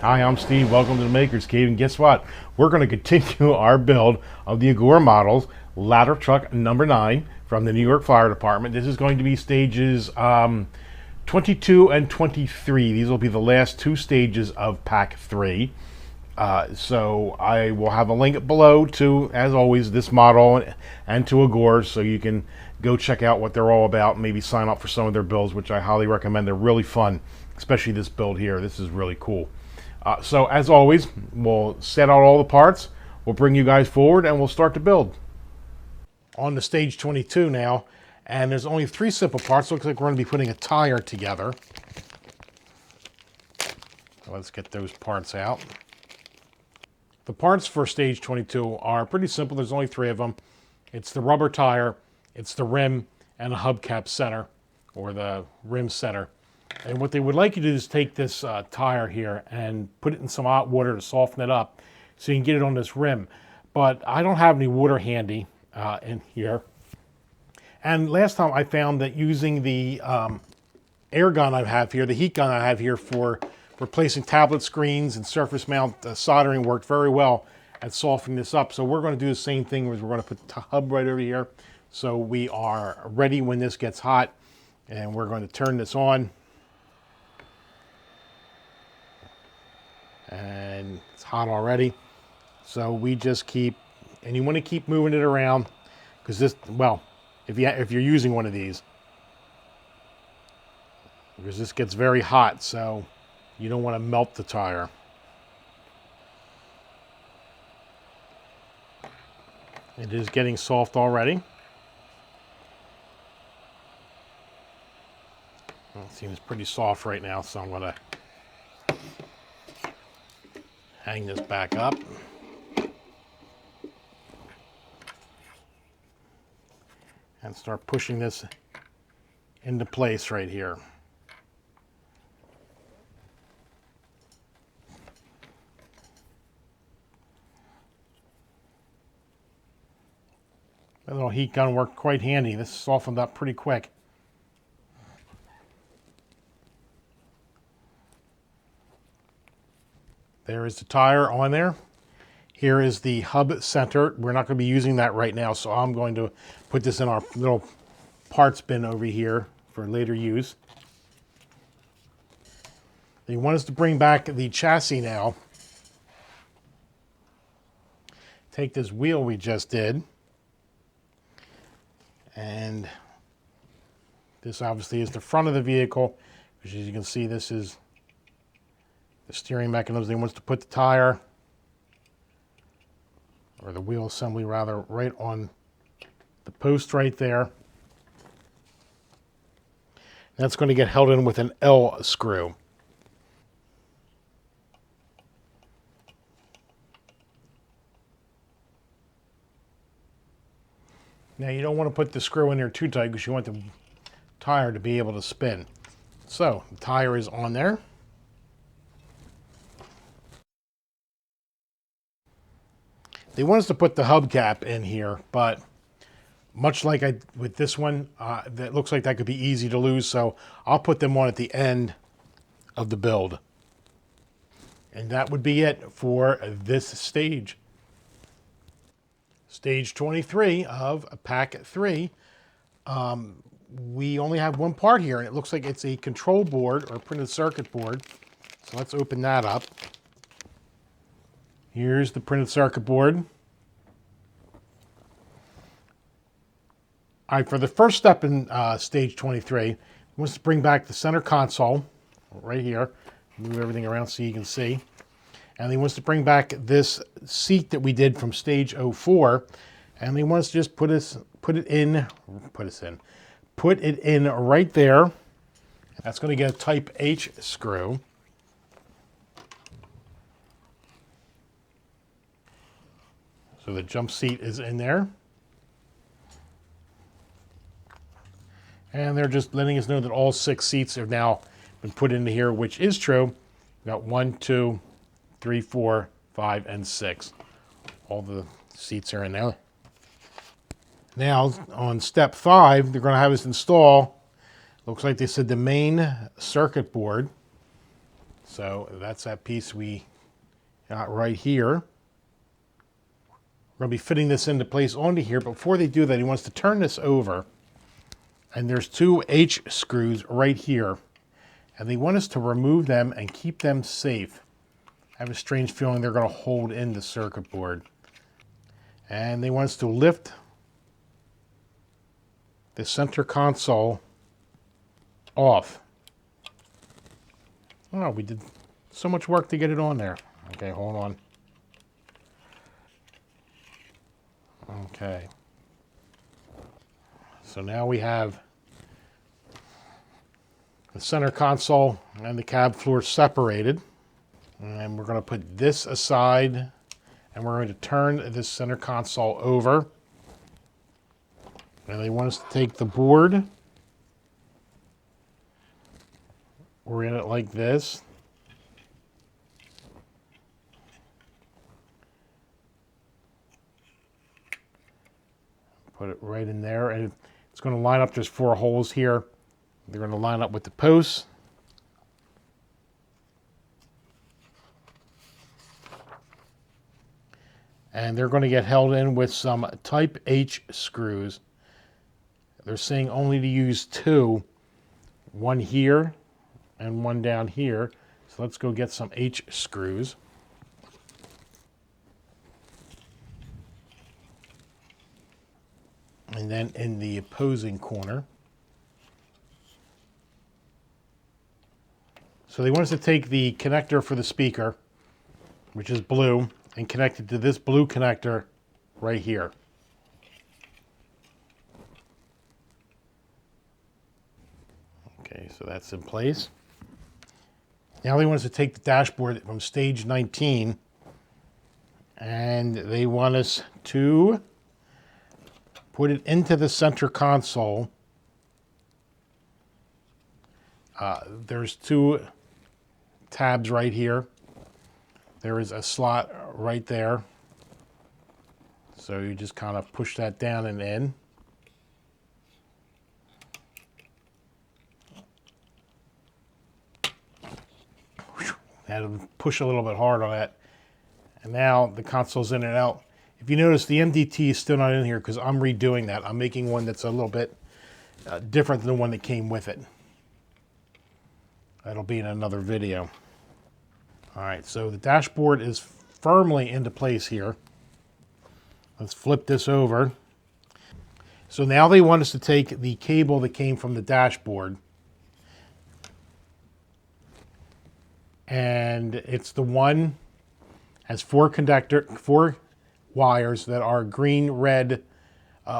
Hi, I'm Steve. Welcome to the Maker's Cave. And guess what? We're going to continue our build of the Agora models, ladder truck number 9 from the New York Fire Department. This is going to be stages 22 and 23. These will be the last two stages of pack 3. So I will have a link below to, as always, this model and to Agora, so you can go check out what they're all about and maybe sign up for some of their builds, which I highly recommend. They're really fun, especially this build here. This is really cool. So as always, we'll set out all the parts, we'll bring you guys forward, and we'll start to build. On to stage 22 now, and there's only 3 simple parts. Looks like we're going to be putting a tire together. So let's get those parts out. The parts for stage 22 are pretty simple. There's only 3 of them. It's the rubber tire, it's the rim, and a hubcap center, or the rim center. And what they would like you to do is take this tire here and put it in some hot water to soften it up so you can get it on this rim. But I don't have any water handy in here. And last time I found that using the air gun I have here, the heat gun I have here for replacing tablet screens and surface mount soldering worked very well at softening this up. So we're going to do the same thing. We're going to put the hub right over here so we are ready when this gets hot. And we're going to turn this on. And it's hot already, so we just keep, and you want to keep moving it around, because this, well, if you're using one of these, because this gets very hot, so you don't want to melt the tire. It is getting soft already. Well, it seems pretty soft right now, so I'm going to hang this back up. And start pushing this into place right here. That little heat gun worked quite handy. This softened up pretty quick. There is the tire on there. Here is the hub center. We're not going to be using that right now, so I'm going to put this in our little parts bin over here for later use. They want us to bring back the chassis now. Take this wheel we just did. And this obviously is the front of the vehicle, which, as you can see, this is the steering mechanism. They want us to put the tire, or the wheel assembly rather, right on the post right there. That's going to get held in with an L screw. Now you don't want to put the screw in there too tight because you want the tire to be able to spin. So the tire is on there. They want us to put the hubcap in here, but much like with this one, that looks like that could be easy to lose, so I'll put them on at the end of the build. And that would be it for this stage. Stage 23 of pack 3. We only have one part here, and it looks like it's a control board or printed circuit board. So let's open that up. Here's the printed circuit board. All right, for the first step in stage 23, wants to bring back the center console right here. Move everything around so you can see. And he wants to bring back this seat that we did from stage 04. And he wants to just put it in right there. That's going to get a type H screw. So the jump seat is in there. And they're just letting us know that all 6 seats have now been put into here, which is true. We've got 1, 2, 3, 4, 5, and 6. All the seats are in there. Now, on step 5, they're going to have us install, looks like they said, the main circuit board. So that's that piece we got right here. We're going to be fitting this into place onto here. Before they do that, he wants to turn this over. And there's 2 H screws right here. And they want us to remove them and keep them safe. I have a strange feeling they're going to hold in the circuit board. And they want us to lift the center console off. Oh, we did so much work to get it on there. Okay, hold on. Okay. So now we have the center console and the cab floor separated. And we're going to put this aside, and we're going to turn this center console over. And they want us to take the board, orient it like this. Put it right in there, and it's going to line up. There's 4 holes here. They're going to line up with the posts. And they're going to get held in with some type H screws. They're saying only to use 2, one here and one down here. So let's go get some H screws. And then in the opposing corner. So they want us to take the connector for the speaker, which is blue, and connect it to this blue connector right here. Okay, so that's in place. Now they want us to take the dashboard from stage 19, and they want us to put it into the center console. There's 2 tabs right here. There is a slot right there. So you just kind of push that down and in. Had to push a little bit hard on that. And now the console's in and out. If you notice, the MDT is still not in here because I'm redoing that. I'm making one that's a little bit different than the one that came with it. That'll be in another video. All right, so the dashboard is firmly into place here. Let's flip this over. So now they want us to take the cable that came from the dashboard, and it's the one has 4 wires that are green, red,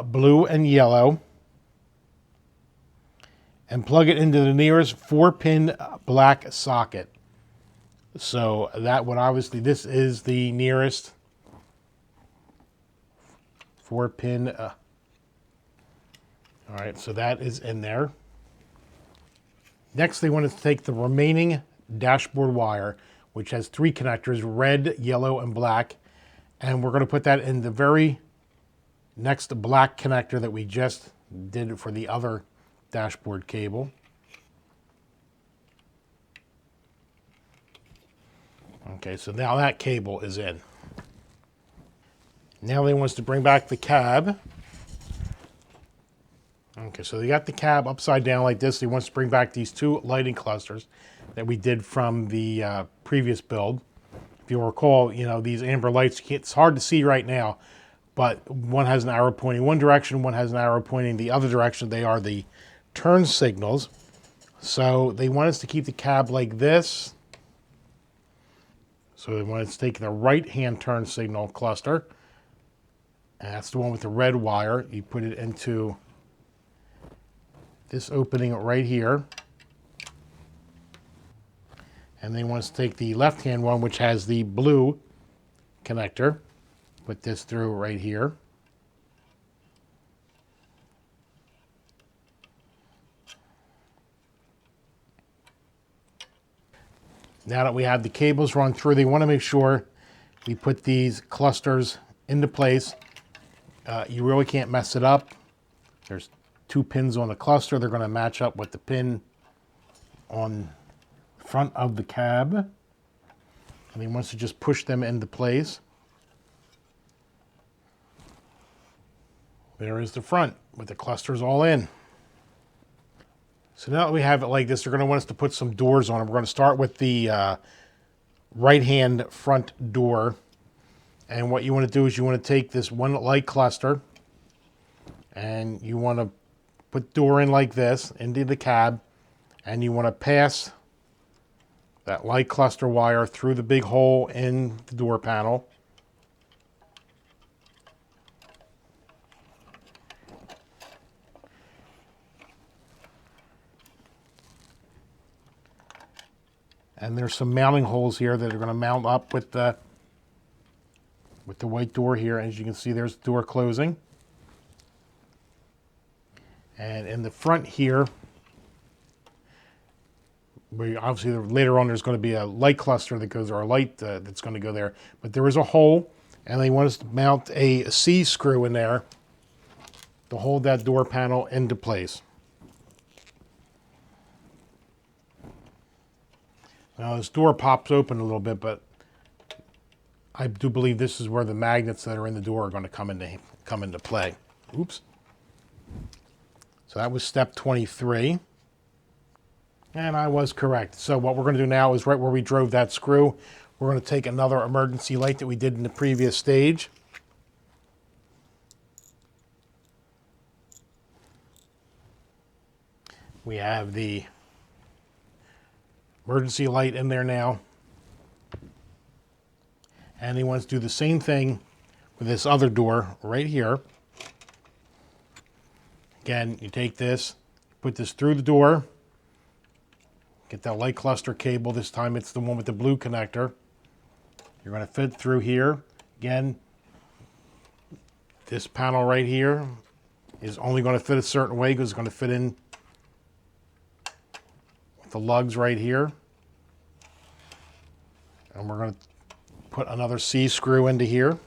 blue, and yellow, and plug it into the nearest 4-pin black socket. So that would obviously, this is the nearest 4-pin. All right, so that is in there. Next, they want us to take the remaining dashboard wire, which has 3 connectors, red, yellow, and black, and we're going to put that in the very next black connector that we just did for the other dashboard cable. Okay, so now that cable is in. Now they want us to bring back the cab. Okay, so they got the cab upside down like this. They want us to bring back these 2 lighting clusters that we did from the previous build. If you'll recall, you know, these amber lights, it's hard to see right now, but one has an arrow pointing one direction, one has an arrow pointing the other direction. They are the turn signals. So they want us to keep the cab like this. So they want us to take the right-hand turn signal cluster, and that's the one with the red wire. You put it into this opening right here. And they want us to take the left-hand one, which has the blue connector. Put this through right here. Now that we have the cables run through, they want to make sure we put these clusters into place. You really can't mess it up. There's 2 pins on the cluster. They're going to match up with the pin on front of the cab. And he wants to just push them into place. There is the front with the clusters all in. So now that we have it like this, they're going to want us to put some doors on it. We're going to start with the right-hand front door. And what you want to do is you want to take this one light cluster and you want to put door in like this into the cab, and you want to pass that light cluster wire through the big hole in the door panel. And there's some mounting holes here that are going to mount up with the white door here. As you can see, there's the door closing. And in the front here, obviously later on there's going to be a light cluster that goes, or a light that's going to go there. But there is a hole, and they want us to mount a C-screw in there to hold that door panel into place. Now this door pops open a little bit, but I do believe this is where the magnets that are in the door are going to come into play. Oops. So that was step 23. And I was correct. So what we're going to do now is right where we drove that screw, we're going to take another emergency light that we did in the previous stage. We have the emergency light in there now. And he wants to do the same thing with this other door right here. Again, you take this, put this through the door, get that light cluster cable. This time it's the one with the blue connector. You're going to fit through here. Again, this panel right here is only going to fit a certain way because it's going to fit in with the lugs right here. And we're going to put another C-screw into here.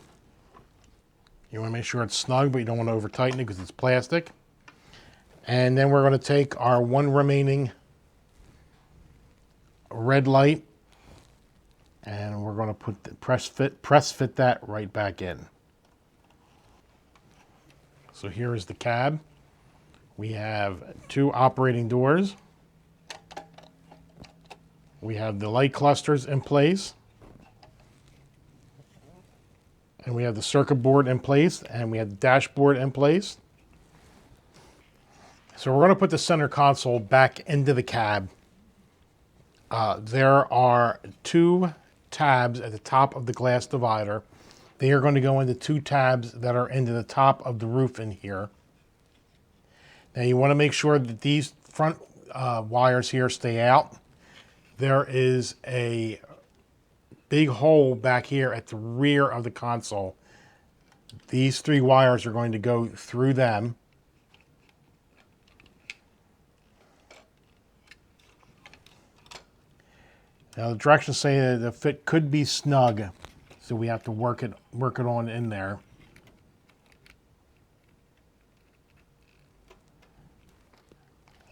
You want to make sure it's snug, but you don't want to over tighten it because it's plastic. And then we're going to take our one remaining red light, and we're going to put the press fit that right back in. So here is the cab. We have two operating doors. We have the light clusters in place. And we have the circuit board in place, and we have the dashboard in place. So we're going to put the center console back into the cab. There are two tabs at the top of the glass divider. They are going to go into two tabs that are into the top of the roof in here. Now you want to make sure that these front wires here stay out. There is a big hole back here at the rear of the console. These three wires are going to go through them. Now the directions say that the fit could be snug, so we have to work it on in there.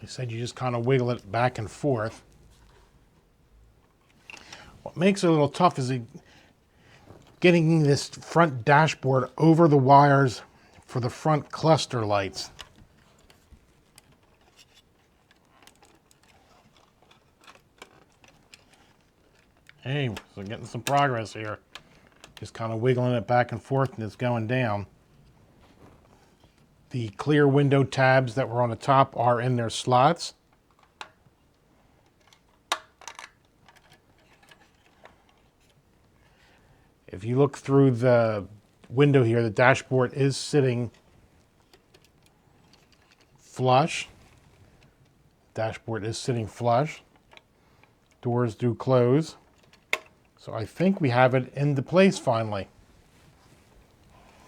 They said you just kind of wiggle it back and forth. What makes it a little tough is getting this front dashboard over the wires for the front cluster lights. Hey, so getting some progress here. Just kind of wiggling it back and forth, and it's going down. The clear window tabs that were on the top are in their slots. If you look through the window here, the dashboard is sitting flush. Dashboard is sitting flush. Doors do close. So I think we have it into place finally.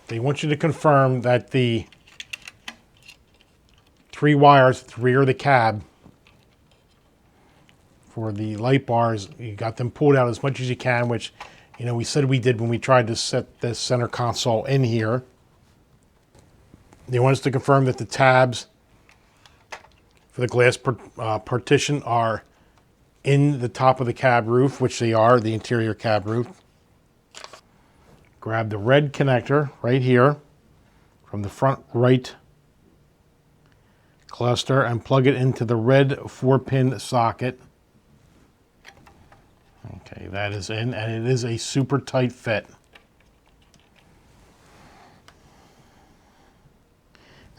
They want you to confirm that the three wires at the rear of the cab for the light bars, you got them pulled out as much as you can, which, you know, we said we did when we tried to set this center console in here. They want us to confirm that the tabs for the glass partition are in the top of the cab roof, which they are, the interior cab roof. Grab the red connector right here from the front right cluster and plug it into the red 4-pin socket. Okay, that is in, and it is a super tight fit.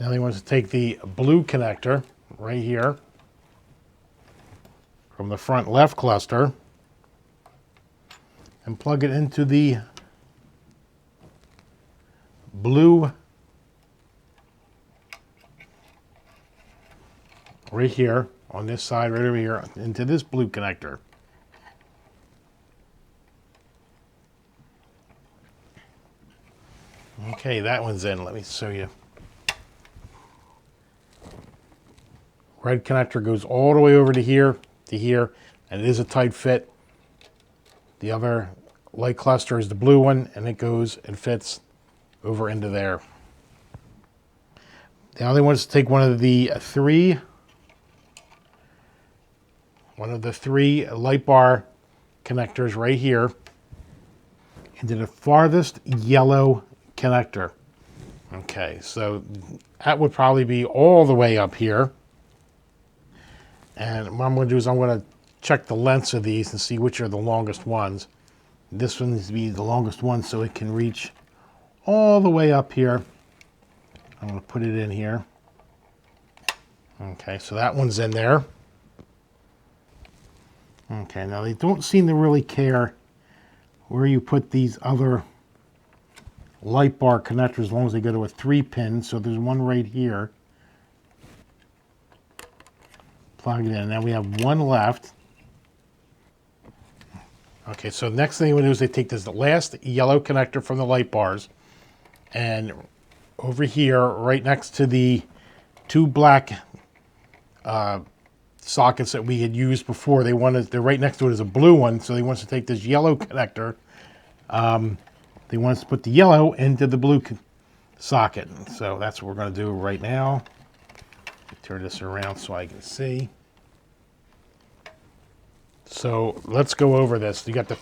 Now he wants to take the blue connector right here from the front left cluster and plug it into the blue right here on this side, right over here, into this blue connector. Okay, that one's in. Let me show you. Red connector goes all the way over to here, and it is a tight fit. The other light cluster is the blue one, and it goes and fits over into there. Now they want us to take one of the three light bar connectors right here into the farthest yellow connector. Okay, so that would probably be all the way up here. And what I'm going to do is I'm going to check the lengths of these and see which are the longest ones. This one needs to be the longest one so it can reach all the way up here. I'm going to put it in here. Okay, so that one's in there. Okay, now they don't seem to really care where you put these other light bar connectors as long as they go to a 3-pin. So there's one right here. Plug it in. Now we have one left. Okay, so next thing we do is they take this last yellow connector from the light bars, and over here, right next to the two black sockets that we had used before, they're right next to it is a blue one, so they want us to take this yellow connector. They want us to put the yellow into the blue socket. So that's what we're going to do right now. Turn this around so I can see. So let's go over this. You have the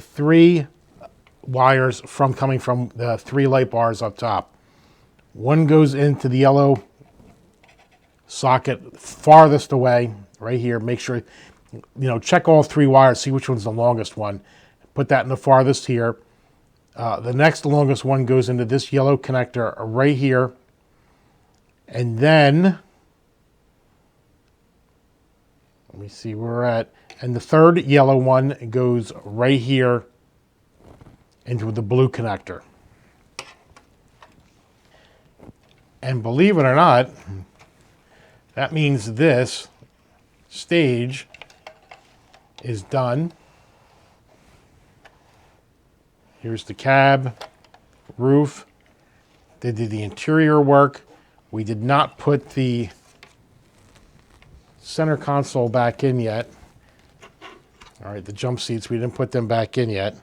three wires coming from the 3 light bars up top. One goes into the yellow socket farthest away, right here. Make sure, check all 3 wires, see which one's the longest one. Put that in the farthest here. The next longest one goes into this yellow connector right here. And then, let me see where we're at. And the third yellow one goes right here into the blue connector. And believe it or not, that means this stage is done. Here's the cab, roof. They did the interior work. We did not put the center console back in yet. All right, the jump seats, we didn't put them back in yet.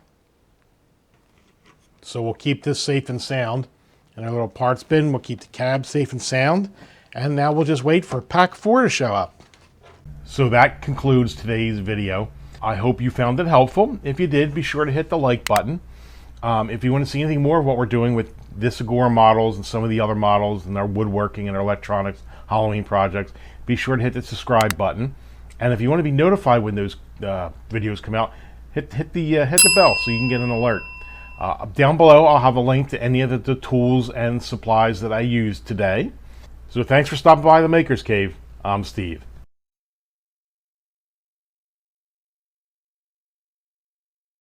So we'll keep this safe and sound. In our little parts bin, we'll keep the cab safe and sound. And now we'll just wait for pack 4 to show up. So that concludes today's video. I hope you found it helpful. If you did, be sure to hit the like button. If you want to see anything more of what we're doing with this Agora models and some of the other models and our woodworking and our electronics Halloween projects, be sure to hit the subscribe button. And if you want to be notified when those videos come out, hit the bell so you can get an alert. Down below, I'll have a link to any of the tools and supplies that I used today. So thanks for stopping by the Maker's Cave. I'm Steve.